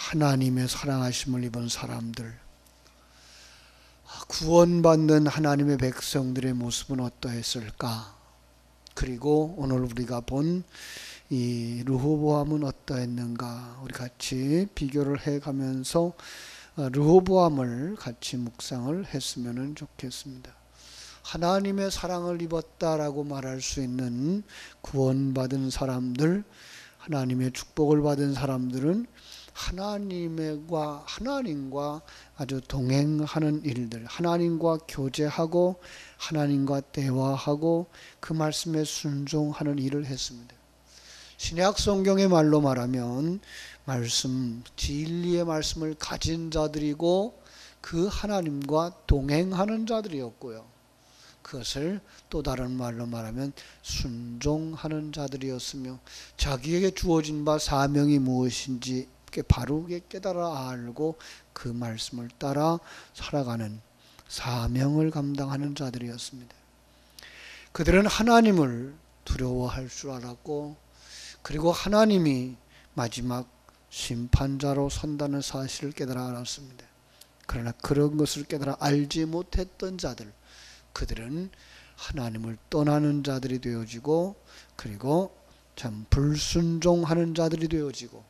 하나님의 사랑하심을 입은 사람들, 구원받는 하나님의 백성들의 모습은 어떠했을까? 그리고 오늘 우리가 본 이 르호보암은 어떠했는가? 우리 같이 비교를 해가면서 르호보암을 같이 묵상을 했으면 좋겠습니다. 하나님의 사랑을 입었다라고 말할 수 있는 구원받은 사람들, 하나님의 축복을 받은 사람들은 하나님과 아주 동행하는 일들, 하나님과 교제하고 하나님과 대화하고 그 말씀에 순종하는 일을 했습니다. 신약 성경의 말로 말하면 말씀, 진리의 말씀을 가진 자들이고 그 하나님과 동행하는 자들이었고요. 그것을 또 다른 말로 말하면 순종하는 자들이었으며 자기에게 주어진 바 사명이 무엇인지 바르게 깨달아 알고 그 말씀을 따라 살아가는 사명을 감당하는 자들이었습니다. 그들은 하나님을 두려워할 줄 알았고 그리고 하나님이 마지막 심판자로 선다는 사실을 깨달아 알았습니다. 그러나 그런 것을 깨달아 알지 못했던 자들, 그들은 하나님을 떠나는 자들이 되어지고 그리고 참 불순종하는 자들이 되어지고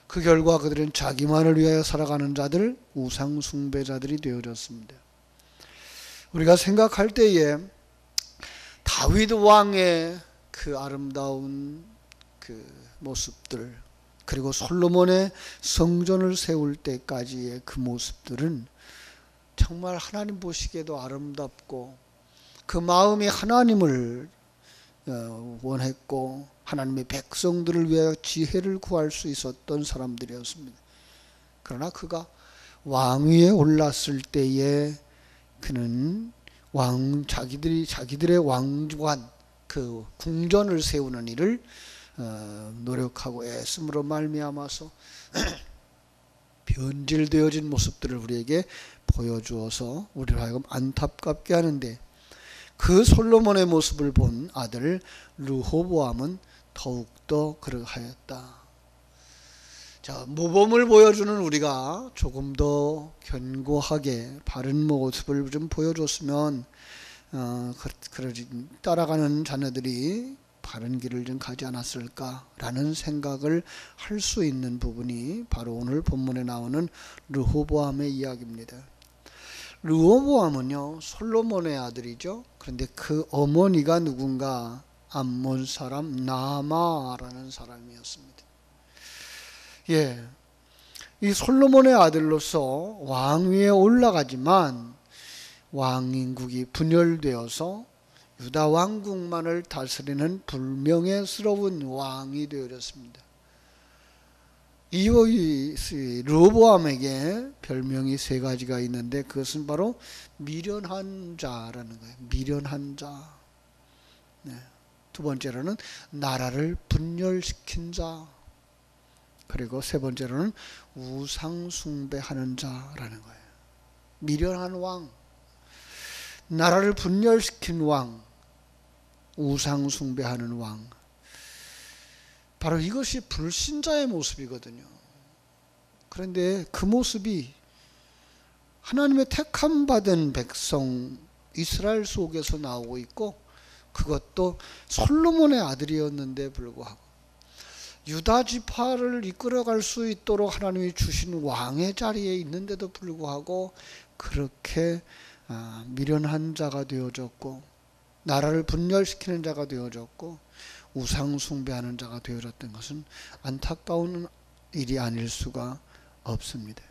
그 결과 그들은 자기만을 위하여 살아가는 자들, 우상 숭배자들이 되어졌습니다. 우리가 생각할 때에 다윗 왕의 그 아름다운 그 모습들, 그리고 솔로몬의 성전을 세울 때까지의 그 모습들은 정말 하나님 보시기에도 아름답고 그 마음이 하나님을 원했고 하나님의 백성들을 위하여 지혜를 구할 수 있었던 사람들이었습니다. 그러나 그가 왕위에 올랐을 때에 그는 자기들의 왕관, 그 궁전을 세우는 일을 노력하고 애씀으로 말미암아서 변질되어진 모습들을 우리에게 보여주어서 우리를 하여금 안타깝게 하는데 그 솔로몬의 모습을 본 아들 르호보암은 더욱더 그러하였다. 자, 모범을 보여주는 우리가 조금 더 견고하게 바른 모습을 좀 보여줬으면 따라가는 자녀들이 바른 길을 좀 가지 않았을까라는 생각을 할 수 있는 부분이 바로 오늘 본문에 나오는 르호보암의 이야기입니다. 르호보암은요, 솔로몬의 아들이죠. 그런데 그 어머니가 누군가? 암몬 사람 나아마라는 사람이었습니다. 예, 이 솔로몬의 아들로서 왕위에 올라가지만 왕인국이 분열되어서 유다 왕국만을 다스리는 불명예스러운 왕이 되어졌습니다. 이 르호보암에게 별명이 세 가지가 있는데 그것은 바로 미련한 자라는 거예요. 미련한 자. 네. 두 번째로는 나라를 분열시킨 자. 그리고 세 번째로는 우상 숭배하는 자라는 거예요. 미련한 왕, 나라를 분열시킨 왕, 우상 숭배하는 왕. 바로 이것이 불신자의 모습이거든요. 그런데 그 모습이 하나님의 택함 받은 백성 이스라엘 속에서 나오고 있고 그것도 솔로몬의 아들이었는데 불구하고 유다 지파를 이끌어갈 수 있도록 하나님이 주신 왕의 자리에 있는데도 불구하고 그렇게 미련한 자가 되어졌고 나라를 분열시키는 자가 되어졌고 우상 숭배하는 자가 되어졌던 것은 안타까운 일이 아닐 수가 없습니다.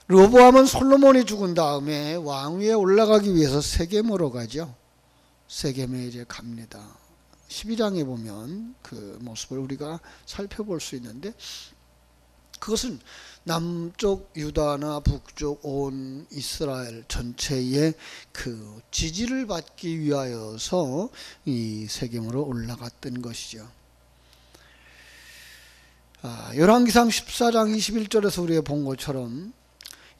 르호보암은 솔로몬이 죽은 다음에 왕위에 올라가기 위해서 세겜으로 가죠. 세겜에 이제 갑니다. 12장에 보면 그 모습을 우리가 살펴볼 수 있는데 그것은 남쪽 유다나 북쪽 온 이스라엘 전체의 그 지지를 받기 위하여서 이 세겜으로 올라갔던 것이죠. 열왕기상 14장 21절에서 우리가 본 것처럼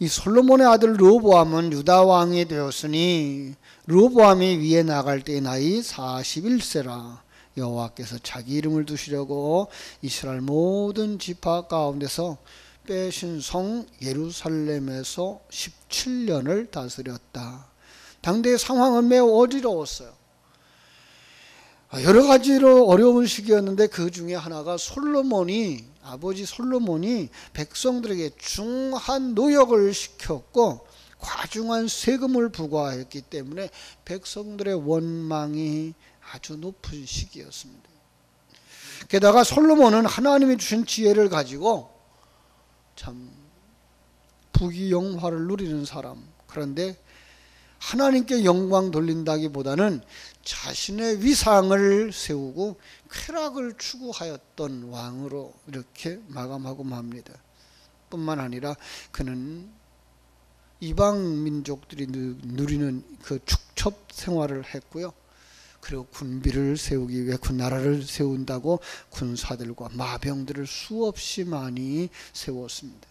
이 솔로몬의 아들 르호보암은 유다 왕이 되었으니 르호보암이 위에 나갈 때의 나이 41세라 여호와께서 자기 이름을 두시려고 이스라엘 모든 지파 가운데서 빼신 성 예루살렘에서 17년을 다스렸다. 당대의 상황은 매우 어지러웠어요. 여러 가지로 어려운 시기였는데 그 중에 하나가 아버지 솔로몬이 백성들에게 중한 노역을 시켰고 과중한 세금을 부과했기 때문에 백성들의 원망이 아주 높은 시기였습니다. 게다가 솔로몬은 하나님이 주신 지혜를 가지고 참 부귀영화를 누리는 사람, 그런데 하나님께 영광 돌린다기보다는 자신의 위상을 세우고 쾌락을 추구하였던 왕으로 이렇게 마감하고 맙니다. 뿐만 아니라 그는 이방 민족들이 누리는 그 축첩 생활을 했고요. 그리고 군비를 세우기 위해 군나라를 세운다고 군사들과 마병들을 수없이 많이 세웠습니다.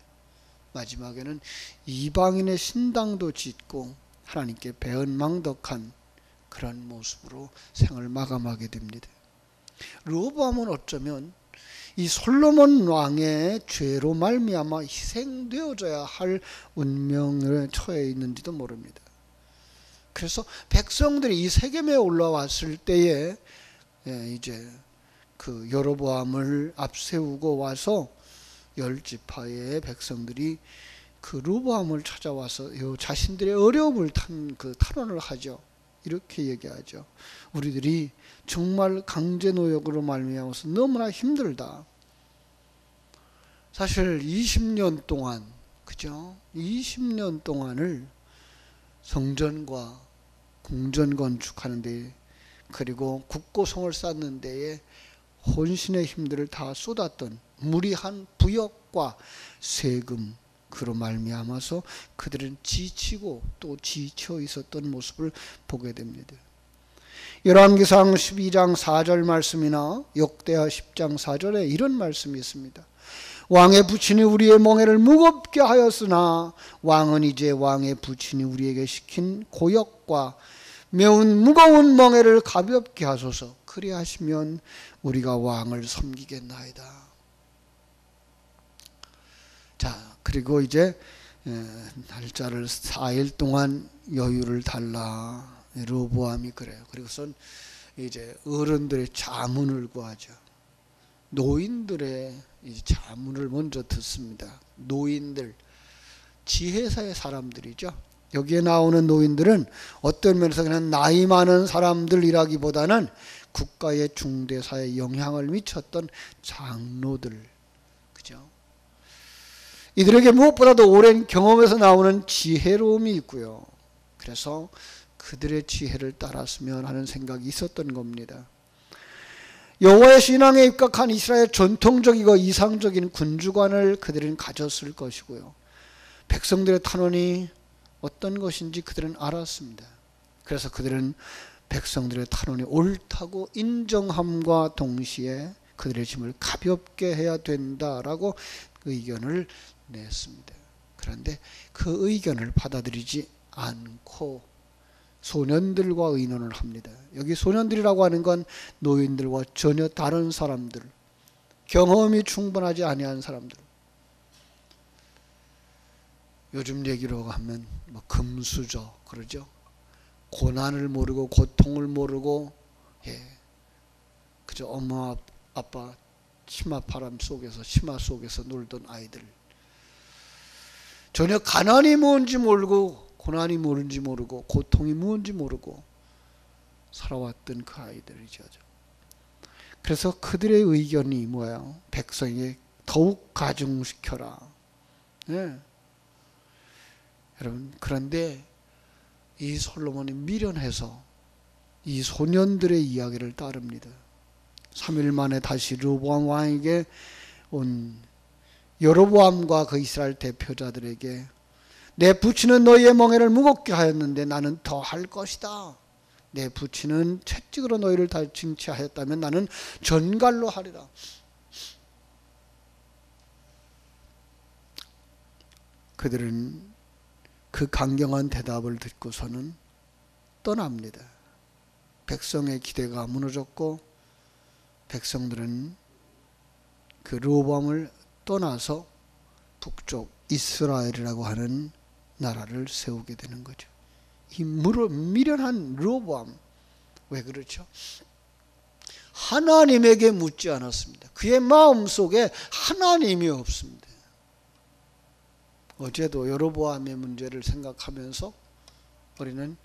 마지막에는 이방인의 신당도 짓고 하나님께 배은망덕한 그런 모습으로 생을 마감하게 됩니다. 르호보암은 어쩌면 이 솔로몬 왕의 죄로 말미암아 희생되어져야 할 운명에 처해 있는지도 모릅니다. 그래서 백성들이 이 세겜에 올라왔을 때에 이제 그 여로보암을 앞세우고 와서 10지파의 백성들이 그 르호보암을 찾아와서 자신들의 어려움을 탄원을 하죠. 이렇게 얘기하죠. 우리들이 정말 강제노역으로 말미암아서 너무나 힘들다. 사실 20년 동안, 그죠? 20년 동안을 성전과 궁전 건축하는 데, 그리고 국고성을 쌓는 데에 혼신의 힘들을 다 쏟았던 무리한 부역과 세금, 그로 말미암아서 그들은 지치고 또 지쳐 있었던 모습을 보게 됩니다. 열왕기상 12장 4절 말씀이나 역대하 10장 4절에 이런 말씀이 있습니다. 왕의 부친이 우리의 멍에를 무겁게 하였으나 왕은 이제 왕의 부친이 우리에게 시킨 고역과 매운 무거운 멍에를 가볍게 하소서. 그리하시면 우리가 왕을 섬기겠나이다. 자, 그리고 이제 날짜를 4일 동안 여유를 달라. 르호보암이 그래요. 그리고선 이제 어른들의 자문을 구하죠. 노인들의 자문을 먼저 듣습니다. 노인들, 지혜사의 사람들이죠. 여기에 나오는 노인들은 어떤 면에서 그냥 나이 많은 사람들이라기보다는 국가의 중대사에 영향을 미쳤던 장로들, 그죠? 이들에게 무엇보다도 오랜 경험에서 나오는 지혜로움이 있고요. 그래서 그들의 지혜를 따랐으면 하는 생각이 있었던 겁니다. 여호와의 신앙에 입각한 이스라엘 전통적이고 이상적인 군주관을 그들은 가졌을 것이고요. 백성들의 탄원이 어떤 것인지 그들은 알았습니다. 그래서 그들은 백성들의 탄원이 옳다고 인정함과 동시에 그들의 짐을 가볍게 해야 된다라고 의견을 냈습니다. 그런데 그 의견을 받아들이지 않고 소년들과 의논을 합니다. 여기 소년들이라고 하는 건 노인들과 전혀 다른 사람들, 경험이 충분하지 아니한 사람들. 요즘 얘기로 하면 뭐 금수저 그러죠. 고난을 모르고 고통을 모르고, 그저 엄마 아빠 치마 속에서 놀던 아이들. 전혀 가난이 뭔지 모르고 고난이 뭔지 모르고 고통이 뭔지 모르고 살아왔던 그 아이들이죠. 그래서 그들의 의견이 뭐예요? 백성에게 더욱 가중시켜라. 여러분, 그런데 이 솔로몬이 미련해서 이 소년들의 이야기를 따릅니다. 3일 만에 다시 르호보암 왕에게 온 여로보암과 그 이스라엘 대표자들에게 내 부친은 너희의 멍에를 무겁게 하였는데 나는 더 할 것이다. 내 부친은 채찍으로 너희를 다 징치하였다면 나는 전갈로 하리라. 그들은 그 강경한 대답을 듣고서는 떠납니다. 백성의 기대가 무너졌고 백성들은 그 르호보암을 떠나서 북쪽 이스라엘이라고 하는 나라를 세우게 되는 거죠. 이 미련한 르호보암, 왜 그렇죠? 하나님에게 묻지 않았습니다. 그의 마음속에 하나님이 없습니다. 어제도 여로보암의 문제를 생각하면서 우리는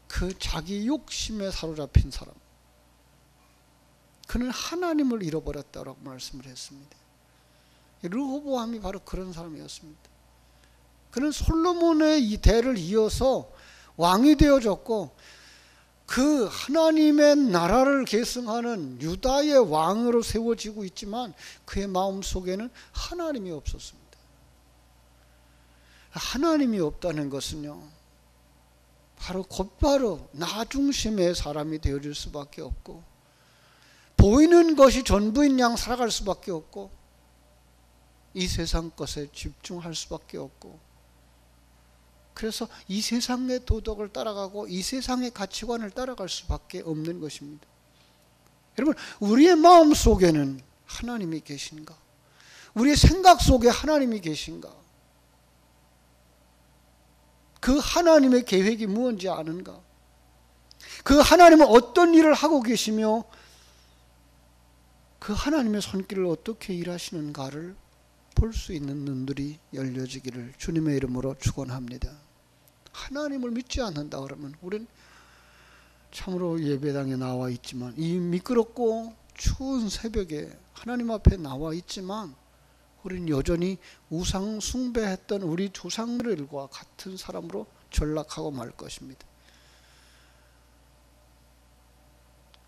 그 자기 욕심에 사로잡힌 사람, 그는 하나님을 잃어버렸다고 말씀을 했습니다. 르호보암이 바로 그런 사람이었습니다. 그는 솔로몬의 이 대를 이어서 왕이 되어졌고, 그 하나님의 나라를 계승하는 유다의 왕으로 세워지고 있지만 그의 마음속에는 하나님이 없었습니다. 하나님이 없다는 것은요, 바로 곧바로 나 중심의 사람이 되어질 수밖에 없고, 보이는 것이 전부인 양 살아갈 수밖에 없고, 이 세상 것에 집중할 수밖에 없고, 그래서 이 세상의 도덕을 따라가고 이 세상의 가치관을 따라갈 수밖에 없는 것입니다. 여러분, 우리의 마음 속에는 하나님이 계신가? 우리의 생각 속에 하나님이 계신가? 그 하나님의 계획이 무엇인지 아는가? 그 하나님은 어떤 일을 하고 계시며 그 하나님의 손길을 어떻게 일하시는가를 볼 수 있는 눈들이 열려지기를 주님의 이름으로 축원합니다. 하나님을 믿지 않는다 그러면 우리는 참으로 예배당에 나와 있지만, 이 미끄럽고 추운 새벽에 하나님 앞에 나와 있지만, 우리는 여전히 우상 숭배했던 우리 조상들과 같은 사람으로 전락하고 말 것입니다.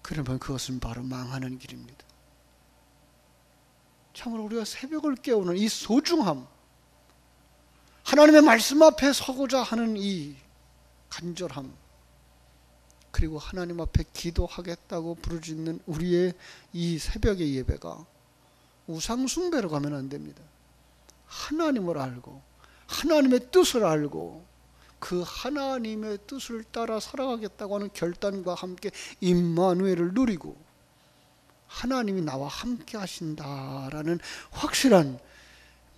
그러면 그것은 바로 망하는 길입니다. 참으로 우리가 새벽을 깨우는 이 소중함, 하나님의 말씀 앞에 서고자 하는 이 간절함, 그리고 하나님 앞에 기도하겠다고 부르짖는 우리의 이 새벽의 예배가 우상 숭배로 가면 안 됩니다. 하나님을 알고 하나님의 뜻을 알고 그 하나님의 뜻을 따라 살아가겠다고 하는 결단과 함께 임마누엘을 누리고 하나님이 나와 함께 하신다라는 확실한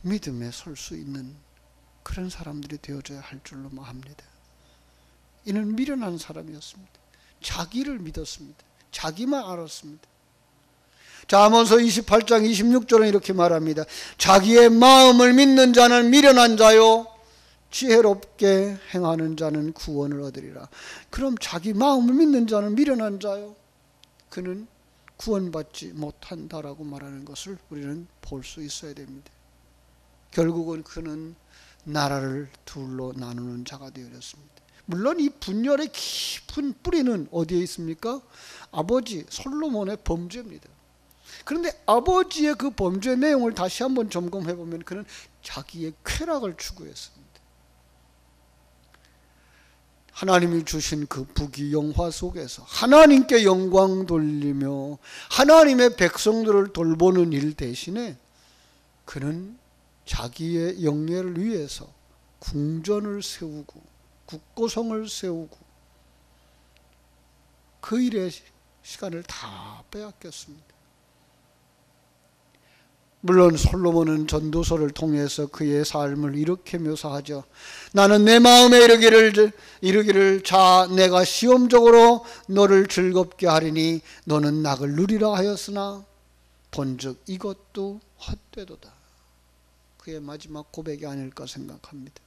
믿음에 설 수 있는 그런 사람들이 되어져야 할 줄로 압니다. 이는 미련한 사람이었습니다. 자기를 믿었습니다. 자기만 알았습니다. 자, 아모스 28장 26절은 이렇게 말합니다. 자기의 마음을 믿는 자는 미련한 자요, 지혜롭게 행하는 자는 구원을 얻으리라. 그럼 자기 마음을 믿는 자는 미련한 자요, 그는 구원받지 못한다라고 말하는 것을 우리는 볼 수 있어야 됩니다. 결국은 그는 나라를 둘로 나누는 자가 되어졌습니다. 물론 이 분열의 깊은 뿌리는 어디에 있습니까? 아버지 솔로몬의 범죄입니다. 그런데 아버지의 그 범죄 내용을 다시 한번 점검해 보면 그는 자기의 쾌락을 추구했습니다. 하나님이 주신 그 부귀영화 속에서 하나님께 영광 돌리며 하나님의 백성들을 돌보는 일 대신에 그는 자기의 영예를 위해서 궁전을 세우고 국고성을 세우고 그 일에 시간을 다 빼앗겼습니다. 물론 솔로몬은 전도서를 통해서 그의 삶을 이렇게 묘사하죠. 나는 내 마음에 이르기를 자 내가 시험적으로 너를 즐겁게 하리니 너는 낙을 누리라 하였으나 본즉 이것도 헛되도다. 그의 마지막 고백이 아닐까 생각합니다.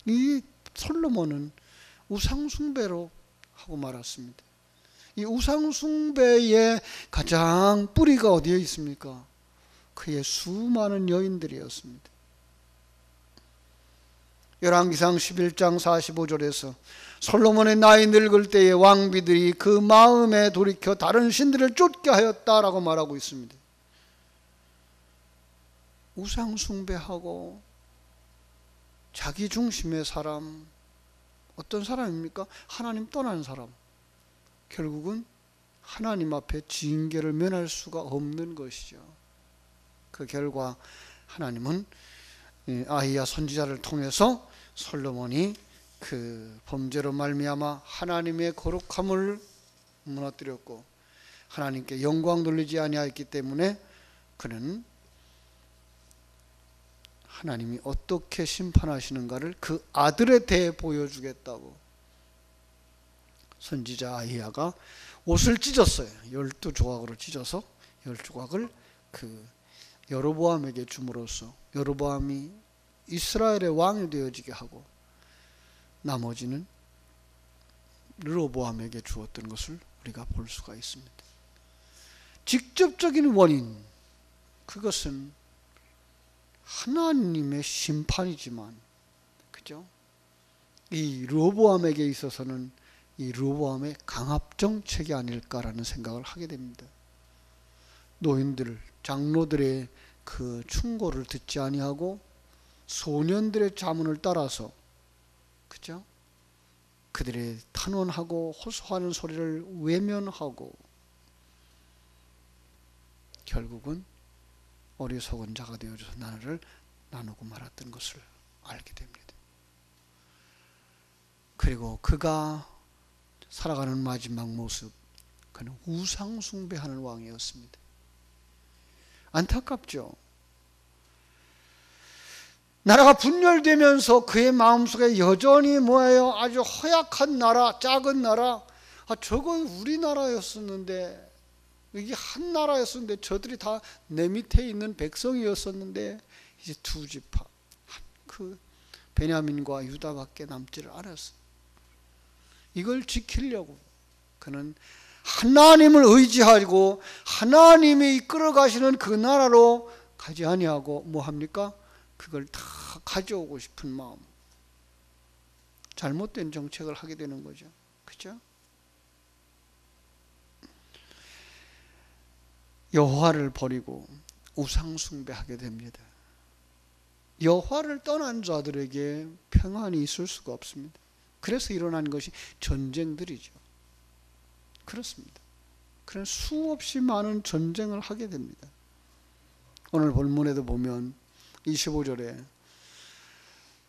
이 솔로몬은 우상숭배로 하고 말았습니다. 이 우상숭배의 가장 뿌리가 어디에 있습니까? 그의 수많은 여인들이었습니다. 열왕기상 11장 45절에서 솔로몬의 나이 늙을 때에 왕비들이 그 마음에 돌이켜 다른 신들을 쫓게 하였다라고 말하고 있습니다. 우상 숭배하고 자기 중심의 사람, 어떤 사람입니까? 하나님 떠난 사람. 결국은 하나님 앞에 징계를 면할 수가 없는 것이죠. 그 결과 하나님은 아히야 선지자를 통해서 솔로몬이 그 범죄로 말미암아 하나님의 거룩함을 무너뜨렸고 하나님께 영광 돌리지 아니하였기 때문에 그는 하나님이 어떻게 심판하시는가를 그 아들에 대해 보여주겠다고 선지자 아히야가 옷을 찢었어요. 12조각으로 찢어서 10조각을 그 여로보암에게 줌으로써 여로보암이 이스라엘의 왕이 되어지게 하고 나머지는 르호보암에게 주었던 것을 우리가 볼 수가 있습니다. 직접적인 원인, 그것은 하나님의 심판이지만, 그죠? 이 르호보암에게 있어서는 이 르호보암의 강압 정책이 아닐까라는 생각을 하게 됩니다. 노인들, 장로들의 그 충고를 듣지 아니하고 소년들의 자문을 따라서, 그죠? 그들의 탄원하고 호소하는 소리를 외면하고 결국은 어리석은 자가 되어져서 나라를 나누고 말았던 것을 알게 됩니다. 그리고 그가 살아가는 마지막 모습, 그는 우상 숭배하는 왕이었습니다. 안타깝죠. 나라가 분열되면서 그의 마음속에 여전히 뭐예요? 아주 허약한 나라, 작은 나라. 저건 우리나라였었는데, 이게 한 나라였었는데, 저들이 다 내 밑에 있는 백성이었었는데, 이제 두 지파, 그 베냐민과 유다밖에 남지를 않았어요. 이걸 지키려고 그는 하나님을 의지하고 하나님이 이끌어 가시는 그 나라로 가지 아니하고 뭐 합니까? 그걸 다 가져오고 싶은 마음, 잘못된 정책을 하게 되는 거죠. 그죠? 여호와를 버리고 우상 숭배하게 됩니다. 여호와를 떠난 자들에게 평안이 있을 수가 없습니다. 그래서 일어나는 것이 전쟁들이죠. 그렇습니다. 그런 수없이 많은 전쟁을 하게 됩니다. 오늘 본문에도 보면 25절에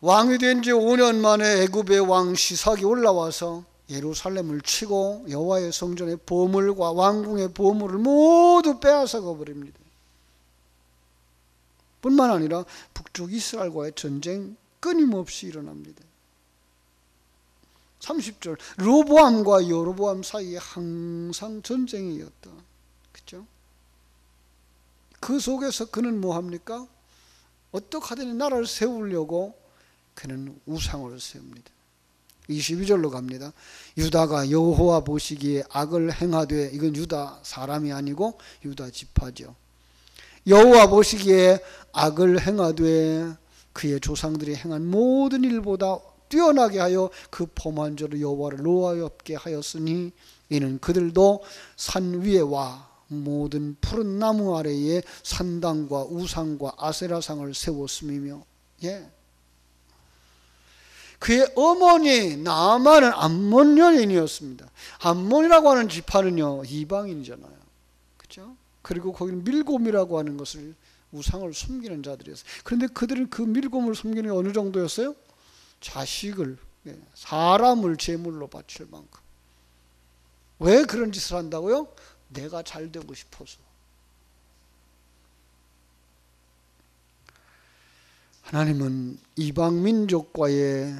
왕이 된 지 5년 만에 애굽의 왕 시삭이 올라와서 예루살렘을 치고 여호와의 성전의 보물과 왕궁의 보물을 모두 빼앗아가 버립니다. 뿐만 아니라 북쪽 이스라엘과의 전쟁 끊임없이 일어납니다. 30절, 르호보암과 여로보암 사이에 항상 전쟁이었다. 그죠? 그 속에서 그는 뭐 합니까? 어떻게 하든 나라를 세우려고 그는 우상을 세웁니다. 22절로 갑니다. 유다가 여호와 보시기에 악을 행하되, 이건 유다 사람이 아니고 유다 지파죠. 여호와 보시기에 악을 행하되 그의 조상들이 행한 모든 일보다 뛰어나게 하여 그 범한 죄로 여호와를 노하였게 하였으니 이는 그들도 산 위에와 모든 푸른 나무 아래에 산당과 우상과 아세라상을 세웠음이며, 예. 그의 어머니 나아만은 암몬 여인이었습니다. 암몬이라고 하는 지파는요 이방인이잖아요. 그렇죠? 그리고 거기는 밀곰이라고 하는 것을 우상을 숨기는 자들이었어요. 그런데 그들은 그 밀곰을 숨기는 게 어느 정도였어요? 자식을, 사람을 제물로 바칠 만큼. 왜 그런 짓을 한다고요? 내가 잘 되고 싶어서. 하나님은 이방 민족과의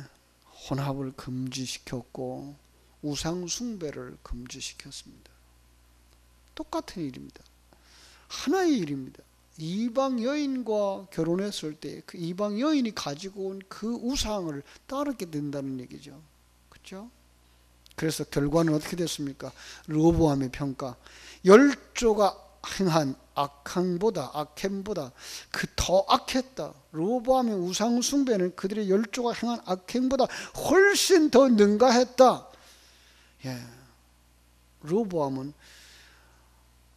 혼합을 금지시켰고 우상 숭배를 금지시켰습니다. 똑같은 일입니다. 하나의 일입니다. 이방 여인과 결혼했을 때 그 이방 여인이 가지고 온 그 우상을 따르게 된다는 얘기죠. 그렇죠? 그래서 결과는 어떻게 됐습니까? 르호보암의 평가, 열조가 행한 악행보다 그 더 악했다. 르호보암의 우상 숭배는 그들의 열조가 행한 악행보다 훨씬 더 능가했다. 예. 르호보암은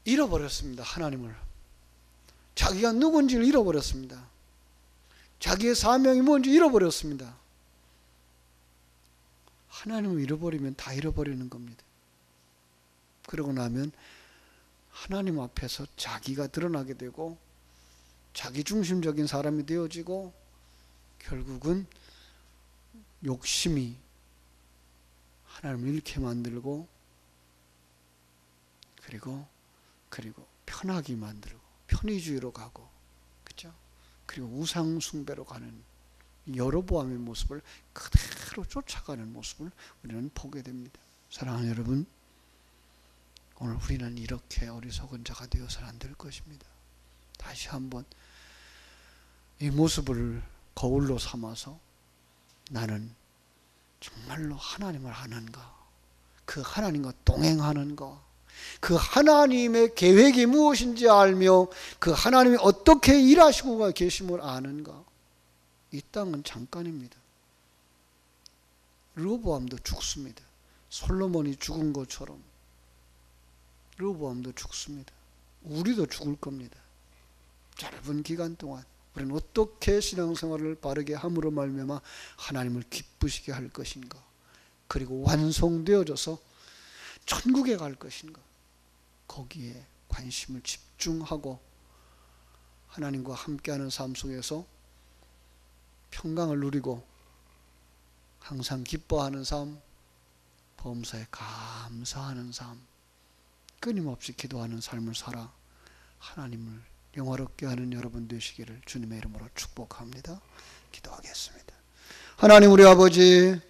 잃어버렸습니다. 하나님을. 자기가 누군지를 잃어버렸습니다. 자기의 사명이 뭔지 잃어버렸습니다. 하나님을 잃어버리면 다 잃어버리는 겁니다. 그러고 나면 하나님 앞에서 자기가 드러나게 되고 자기 중심적인 사람이 되어지고 결국은 욕심이 하나님을 잃게 만들고 그리고 편하게 만들고 편의주의로 가고, 그죠? 그리고 우상 숭배로 가는 여로보암의 모습을 그대로 쫓아가는 모습을 우리는 보게 됩니다. 사랑하는 여러분, 오늘 우리는 이렇게 어리석은 자가 되어서는 안 될 것입니다. 다시 한번 이 모습을 거울로 삼아서 나는 정말로 하나님을 아는가, 그 하나님과 동행하는가, 그 하나님의 계획이 무엇인지 알며 그 하나님이 어떻게 일하시고 계심을 아는가. 이 땅은 잠깐입니다. 르호보암도 죽습니다. 솔로몬이 죽은 것처럼 르호보암도 죽습니다. 우리도 죽을 겁니다. 짧은 기간 동안 우리는 어떻게 신앙생활을 바르게 함으로 말미암아 하나님을 기쁘시게 할 것인가, 그리고 완성되어져서 천국에 갈 것인가, 거기에 관심을 집중하고 하나님과 함께하는 삶 속에서 평강을 누리고 항상 기뻐하는 삶, 범사에 감사하는 삶, 끊임없이 기도하는 삶을 살아 하나님을 영화롭게 하는 여러분 되시기를 주님의 이름으로 축복합니다. 기도하겠습니다. 하나님 우리 아버지,